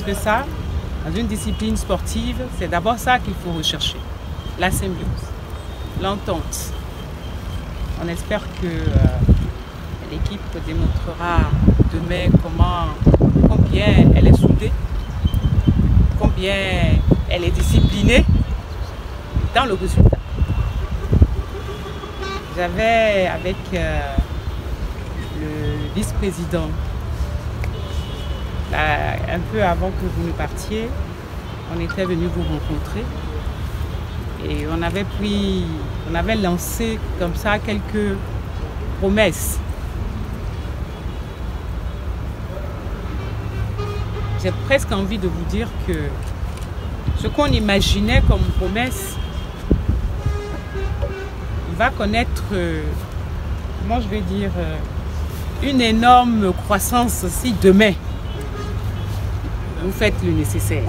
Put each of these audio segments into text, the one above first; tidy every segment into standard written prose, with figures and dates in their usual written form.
que ça, dans une discipline sportive, c'est d'abord ça qu'il faut rechercher. La symbiose, l'entente. On espère que l'équipe démontrera demain combien elle est soudée, combien elle est disciplinée dans le résultat. J'avais avec le vice-président, un peu avant que vous ne partiez, on était venu vous rencontrer et on avait lancé comme ça quelques promesses. J'ai presque envie de vous dire que ce qu'on imaginait comme promesse, il va connaître, comment je vais dire, une énorme croissance si demain vous faites le nécessaire.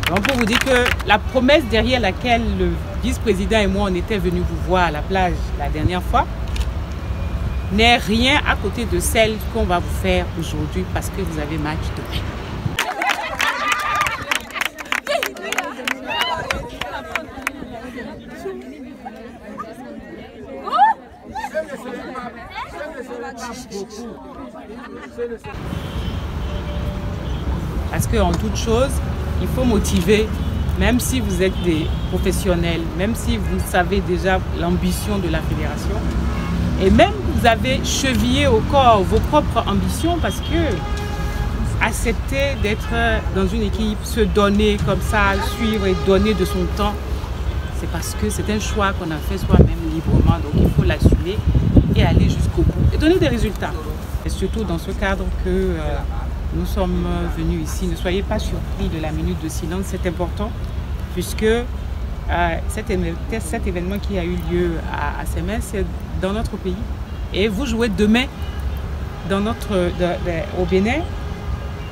Donc pour vous dire que la promesse derrière laquelle le vice-président et moi on était venus vous voir à la plage la dernière fois n'est rien à côté de celle qu'on va vous faire aujourd'hui parce que vous avez match demain. Parce qu'en toute chose, il faut motiver, même si vous êtes des professionnels, même si vous savez déjà l'ambition de la fédération, et même vous avez chevillé au corps vos propres ambitions parce que accepter d'être dans une équipe, se donner comme ça, suivre et donner de son temps, c'est parce que c'est un choix qu'on a fait soi-même librement, donc il faut l'assumer et aller jusqu'au bout et donner des résultats. Et surtout dans ce cadre que nous sommes venus ici. Ne soyez pas surpris de la minute de silence, c'est important puisque cet événement qui a eu lieu à Sémès, c'est dans notre pays. Et vous jouez demain au Bénin.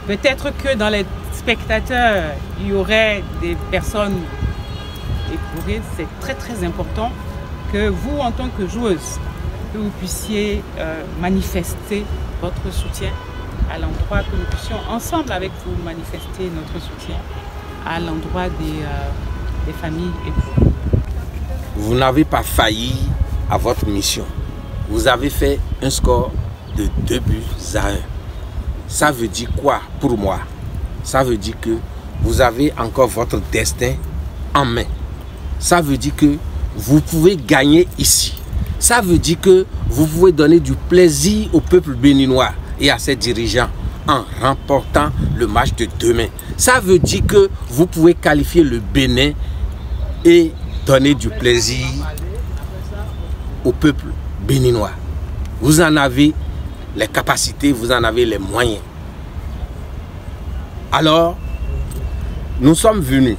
Peut-être que dans les spectateurs, il y aurait des personnes éprouvées. C'est très très important que vous, en tant que joueuse, que vous puissiez manifester votre soutien à l'endroit, que nous puissions ensemble avec vous manifester notre soutien à l'endroit des familles éprouvées. Vous n'avez pas failli à votre mission. Vous avez fait un score de 2-1. Ça veut dire quoi pour moi? Ça veut dire que vous avez encore votre destin en main. Ça veut dire que vous pouvez gagner ici. Ça veut dire que vous pouvez donner du plaisir au peuple béninois et à ses dirigeants en remportant le match de demain. Ça veut dire que vous pouvez qualifier le Bénin et donner du plaisir au peuple béninois. Vous en avez les capacités, vous en avez les moyens. Alors, nous sommes venus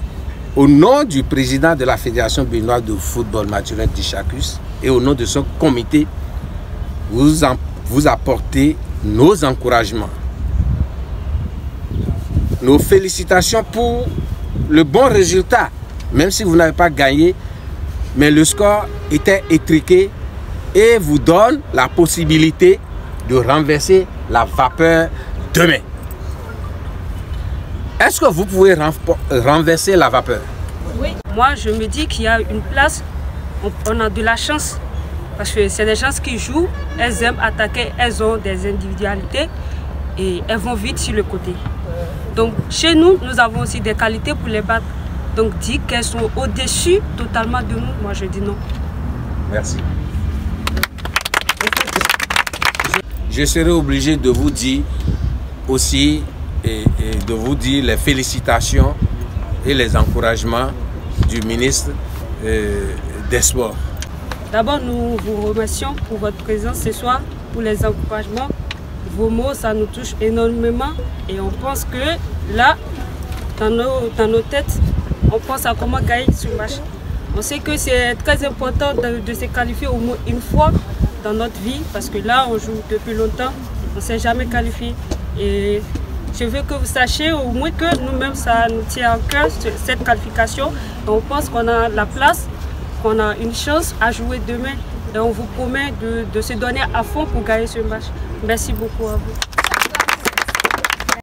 au nom du président de la Fédération béninoise de football, Mathieu Dichakus, et au nom de son comité, vous apporter nos encouragements, nos félicitations pour le bon résultat, même si vous n'avez pas gagné, mais le score était étriqué et vous donne la possibilité de renverser la vapeur demain. Est-ce que vous pouvez renverser la vapeur? Oui, moi je me dis qu'il y a une place, on a de la chance. Parce que c'est des gens qui jouent, elles aiment attaquer, elles ont des individualités et elles vont vite sur le côté. Donc chez nous, nous avons aussi des qualités pour les battre. Donc dire qu'elles sont au-dessus totalement de nous, moi je dis non. Merci. Je serai obligé de vous dire aussi et de vous dire les félicitations et les encouragements du ministre des Sports. D'abord, nous vous remercions pour votre présence ce soir, pour les encouragements. Vos mots, ça nous touche énormément et on pense que là, dans nos têtes, on pense à comment gagner ce match. On sait que c'est très important de se qualifier au moins une fois dans notre vie parce que là, on joue depuis longtemps, on ne s'est jamais qualifié. Et je veux que vous sachiez au moins que nous-mêmes, ça nous tient à cœur, cette qualification. Et on pense qu'on a la place, qu'on a une chance à jouer demain et on vous promet de se donner à fond pour gagner ce match. Merci beaucoup à vous.